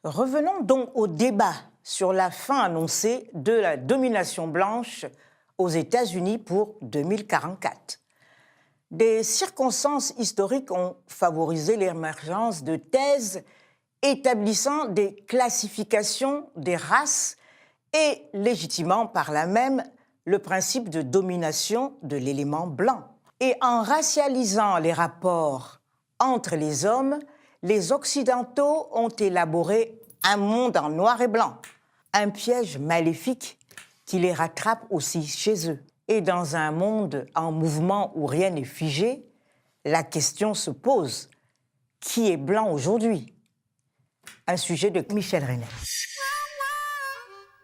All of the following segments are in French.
Revenons donc au débat sur la fin annoncée de la domination blanche aux États-Unis pour 2044. Des circonstances historiques ont favorisé l'émergence de thèses établissant des classifications des races et légitimant par là même le principe de domination de l'élément blanc. Et en racialisant les rapports entre les hommes, les Occidentaux ont élaboré un monde en noir et blanc, un piège maléfique qui les rattrape aussi chez eux. Et dans un monde en mouvement où rien n'est figé, la question se pose, qui est blanc aujourd'hui? Un sujet de Michel Reynel.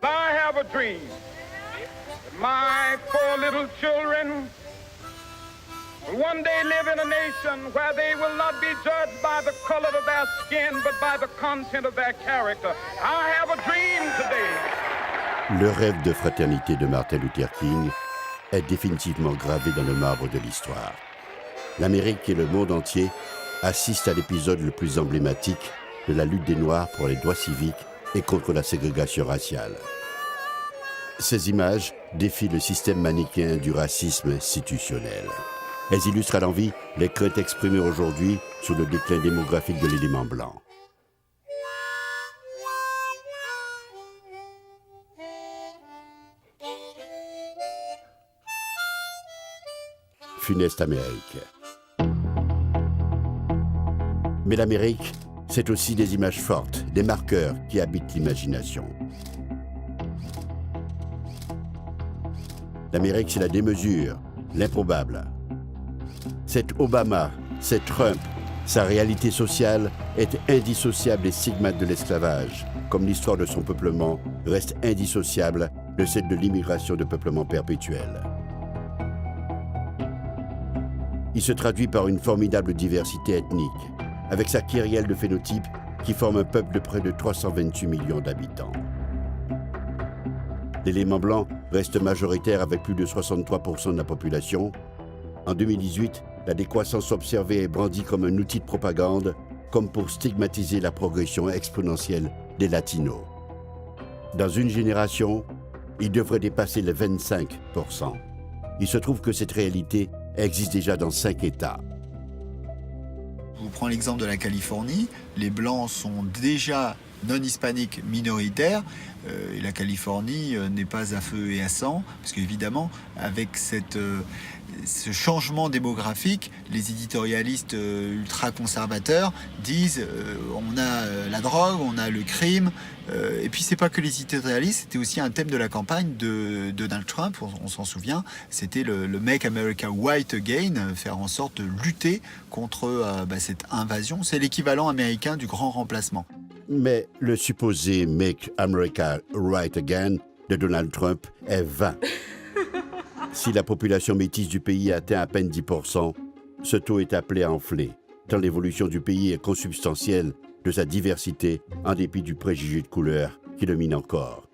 I have a dream. My 4 little children will one day live in a nation where they will not be judged by the color of their skin, but by the content of their character. I have a dream today. Le rêve de fraternité de Martin Luther King est définitivement gravé dans le marbre de l'histoire. L'Amérique et le monde entier assistent à l'épisode le plus emblématique de la lutte des Noirs pour les droits civiques et contre la ségrégation raciale. Ces images défient le système manichéen du racisme institutionnel. Elles illustrent à l'envi les craintes exprimées aujourd'hui sur le déclin démographique de l'élément blanc. Funeste Amérique. Mais l'Amérique, c'est aussi des images fortes, des marqueurs qui habitent l'imagination. L'Amérique, c'est la démesure, l'improbable. C'est Obama, c'est Trump. Sa réalité sociale est indissociable et stigmate de l'esclavage, comme l'histoire de son peuplement reste indissociable de celle de l'immigration de peuplement perpétuel. Il se traduit par une formidable diversité ethnique, avec sa kyrielle de phénotypes qui forme un peuple de près de 328 millions d'habitants. L'élément blanc reste majoritaire avec plus de 63% de la population. En 2018, la décroissance observée est brandie comme un outil de propagande, comme pour stigmatiser la progression exponentielle des Latinos. Dans une génération, il devrait dépasser les 25%. Il se trouve que cette réalité existe déjà dans 5 États. Je vous prends l'exemple de la Californie. Les Blancs sont déjà non-hispaniques minoritaires. Et la Californie n'est pas à feu et à sang, parce qu'évidemment, avec ce changement démographique, les éditorialistes ultra-conservateurs disent on a la drogue, on a le crime. Et puis, c'est pas que les éditorialistes, c'était aussi un thème de la campagne de Donald Trump, on s'en souvient. C'était le Make America White Again, faire en sorte de lutter contre cette invasion. C'est l'équivalent américain du grand remplacement. Mais le supposé « Make America Right Again » de Donald Trump est vain. Si la population métisse du pays atteint à peine 10%, ce taux est appelé à enfler, tant l'évolution du pays est consubstantielle de sa diversité en dépit du préjugé de couleur qui domine encore.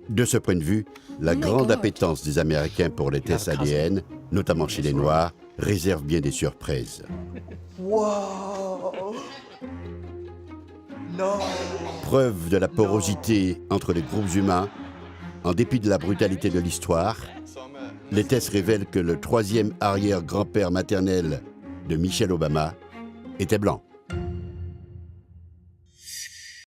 De ce point de vue, la grande appétence des Américains pour les tests ADN, notamment chez les Noirs, réserve bien des surprises. Wow. Non. Preuve de la porosité entre les groupes humains, en dépit de la brutalité de l'histoire, les tests révèlent que le 3e arrière-grand-père maternel de Michelle Obama était blanc.